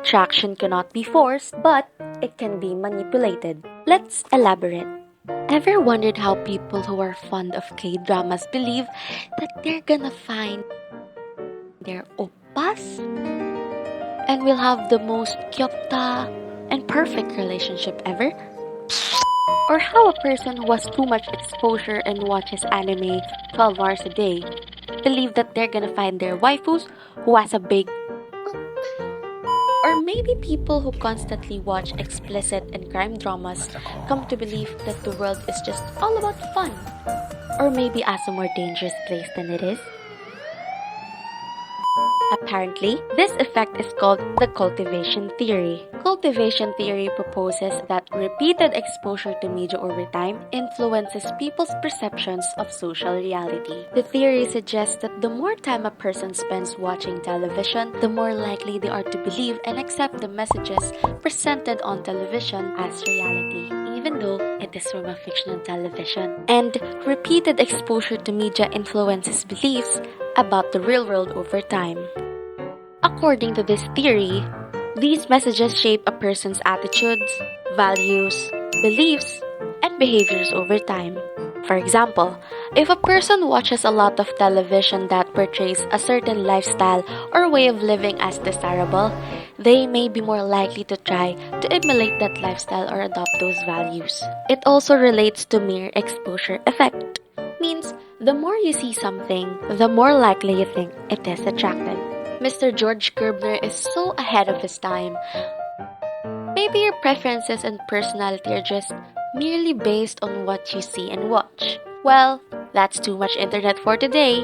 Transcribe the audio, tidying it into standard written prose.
Attraction cannot be forced, but it can be manipulated. Let's elaborate. Ever wondered how people who are fond of K-dramas believe that they're gonna find their oppas and will have the most kyopta and perfect relationship ever? Or how a person who has too much exposure and watches anime 12 hours a day believe that they're gonna find their waifus who has a big. Or maybe people who constantly watch explicit and crime dramas come to believe that the world is just all about fun. Or maybe as a more dangerous place than it is. Apparently, this effect is called the cultivation theory. Cultivation theory proposes that repeated exposure to media over time influences people's perceptions of social reality. The theory suggests that the more time a person spends watching television, the more likely they are to believe and accept the messages presented on television as reality, even though it is from a fictional television. And repeated exposure to media influences beliefs about the real world over time. According to this theory, these messages shape a person's attitudes, values, beliefs, and behaviors over time. For example, if a person watches a lot of television that portrays a certain lifestyle or way of living as desirable, they may be more likely to try to emulate that lifestyle or adopt those values. It also relates to mere exposure effect. Means the more you see something, the more likely you think it is attractive. Mr. George Gerbner is so ahead of his time. Maybe your preferences and personality are just merely based on what you see and watch. Well, that's too much internet for today.